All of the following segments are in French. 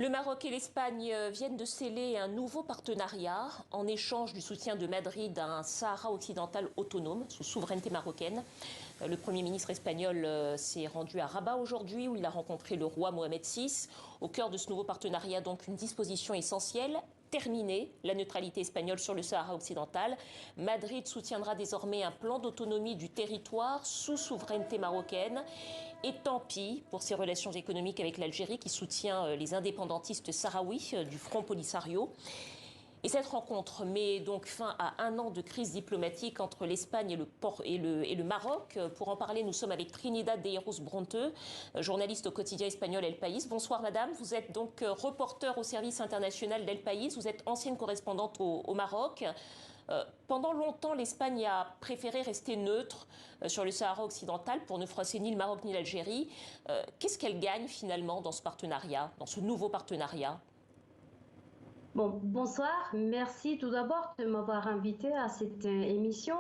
Le Maroc et l'Espagne viennent de sceller un nouveau partenariat en échange du soutien de Madrid à un Sahara occidental autonome sous souveraineté marocaine. Le Premier ministre espagnol s'est rendu à Rabat aujourd'hui où il a rencontré le roi Mohamed VI. Au cœur de ce nouveau partenariat, donc une disposition essentielle: terminer la neutralité espagnole sur le Sahara occidental. Madrid soutiendra désormais un plan d'autonomie du territoire sous souveraineté marocaine. Et tant pis pour ses relations économiques avec l'Algérie qui soutient les indépendantistes sahraouis du Front Polisario. Et cette rencontre met donc fin à un an de crise diplomatique entre l'Espagne et le Maroc. Pour en parler, nous sommes avec Trinidad de Heros-Bronte, journaliste au quotidien espagnol El País. Bonsoir madame, vous êtes donc reporter au service international d'El País, vous êtes ancienne correspondante au Maroc. Pendant longtemps, l'Espagne a préféré rester neutre sur le Sahara occidental pour ne froisser ni le Maroc ni l'Algérie. Qu'est-ce qu'elle gagne finalement dans ce partenariat, dans ce nouveau partenariat ? Bon, bonsoir, merci tout d'abord de m'avoir invité à cette émission.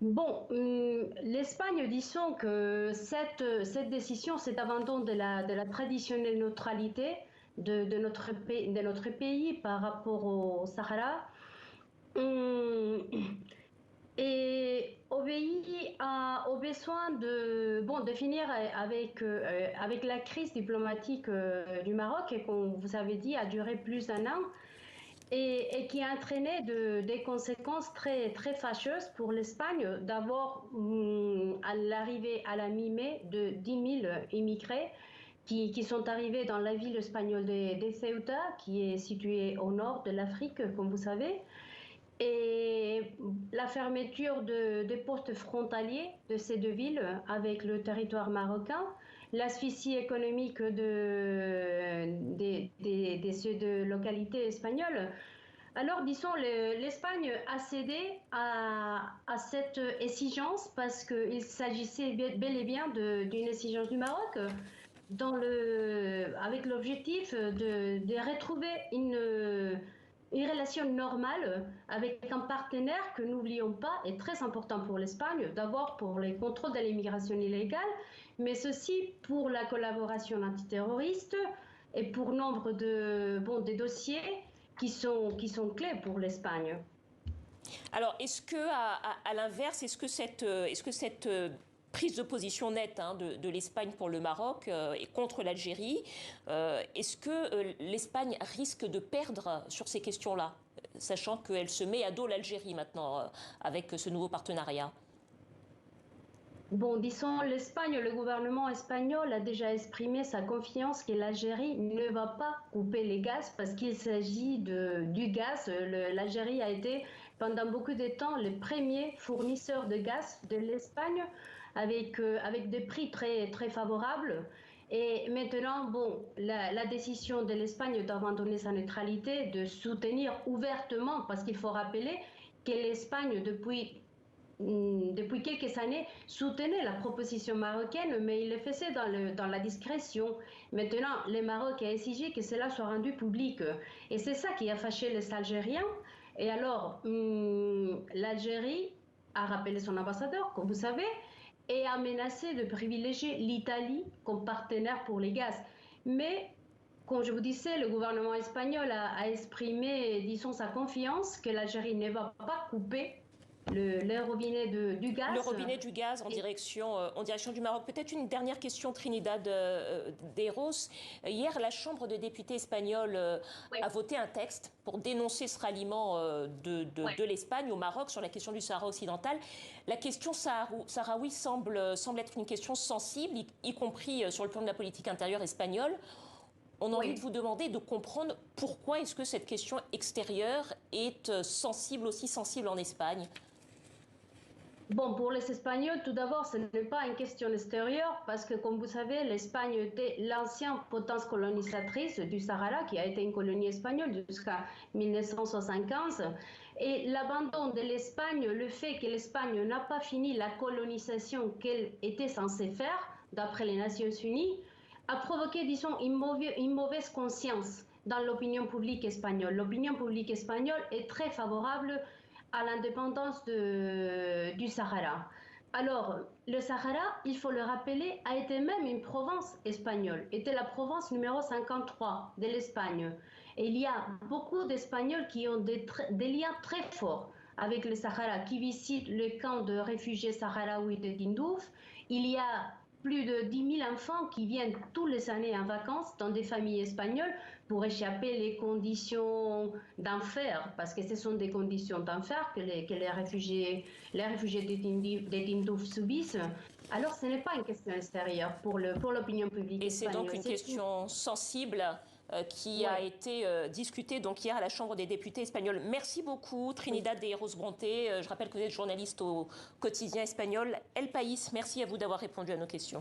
Bon, l'Espagne, disons que cette décision, cet abandon de la traditionnelle neutralité de notre pays par rapport au Sahara, et obéit au besoin de finir avec la crise diplomatique du Maroc, et comme vous avez dit, a duré plus d'un an. Et qui a entraîné des conséquences très, très fâcheuses pour l'Espagne. D'abord, à l'arrivée à la mi-mai de 10 000 immigrés qui sont arrivés dans la ville espagnole de Ceuta, qui est située au nord de l'Afrique, comme vous savez. Et la fermeture des postes frontaliers de ces deux villes avec le territoire marocain, l'asphyxie économique de ces deux localités espagnoles. Alors, disons, l'Espagne a cédé à cette exigence parce qu'il s'agissait bel et bien d'une exigence du Maroc avec l'objectif de retrouver une relation normale avec un partenaire que, n'oublions pas, est très important pour l'Espagne, d'abord pour les contrôles de l'immigration illégale, mais aussi pour la collaboration antiterroriste et pour nombre de dossiers qui sont clés pour l'Espagne. Alors, est-ce que, à l'inverse, est-ce que cette prise de position nette de l'Espagne pour le Maroc et contre l'Algérie, est-ce que l'Espagne risque de perdre sur ces questions-là, sachant qu'elle se met à dos l'Algérie maintenant avec ce nouveau partenariat ? Bon, disons, le gouvernement espagnol a déjà exprimé sa confiance que l'Algérie ne va pas couper les gaz parce qu'il s'agit du gaz. L'Algérie a été pendant beaucoup de temps le premier fournisseur de gaz de l'Espagne avec des prix très, très favorables. Et maintenant, bon, la décision de l'Espagne d'abandonner sa neutralité, de soutenir ouvertement, parce qu'il faut rappeler que l'Espagne, depuis quelques années, soutenait la proposition marocaine, mais il le faisait dans la discrétion. Maintenant, le Maroc a exigé que cela soit rendu public. Et c'est ça qui a fâché les Algériens. Et alors, l'Algérie a rappelé son ambassadeur, comme vous savez, et a menacé de privilégier l'Italie comme partenaire pour les gaz. Mais, comme je vous disais, le gouvernement espagnol a exprimé, disons, sa confiance que l'Algérie ne va pas couper le robinet du gaz. Le robinet du gaz en direction du Maroc. Peut-être une dernière question, Trinidad de Heros. Hier, la Chambre des députés espagnole a voté un texte pour dénoncer ce ralliement de l'Espagne au Maroc sur la question du Sahara occidental. La question sahraoui semble être une question sensible, y compris sur le plan de la politique intérieure espagnole. On a envie de vous demander de comprendre pourquoi est-ce que cette question extérieure est aussi sensible en Espagne. Bon, pour les Espagnols, tout d'abord, ce n'est pas une question extérieure parce que, comme vous savez, l'Espagne était l'ancienne potence colonisatrice du Sahara, qui a été une colonie espagnole jusqu'à 1975. Et l'abandon de l'Espagne, le fait que l'Espagne n'a pas fini la colonisation qu'elle était censée faire, d'après les Nations Unies, a provoqué, disons, une mauvaise conscience dans l'opinion publique espagnole. L'opinion publique espagnole est très favorable à l'indépendance du Sahara. Alors, le Sahara, il faut le rappeler, a été même une province espagnole, était la province numéro 53 de l'Espagne. Et il y a beaucoup d'Espagnols qui ont des liens très forts avec le Sahara, qui visitent le camp de réfugiés sahraouis de Tindouf. Il y a plus de 10 000 enfants qui viennent tous les années en vacances dans des familles espagnoles pour échapper les conditions d'enfer, parce que ce sont des conditions d'enfer que les réfugiés de Tindouf subissent. Alors ce n'est pas une question extérieure pour l'opinion publique Et c'est espagnole. donc une question sensible qui a été discutée donc hier à la Chambre des députés espagnols. Merci beaucoup Trinidad de Eros Bronte. Je rappelle que vous êtes journaliste au quotidien espagnol El País. Merci à vous d'avoir répondu à nos questions.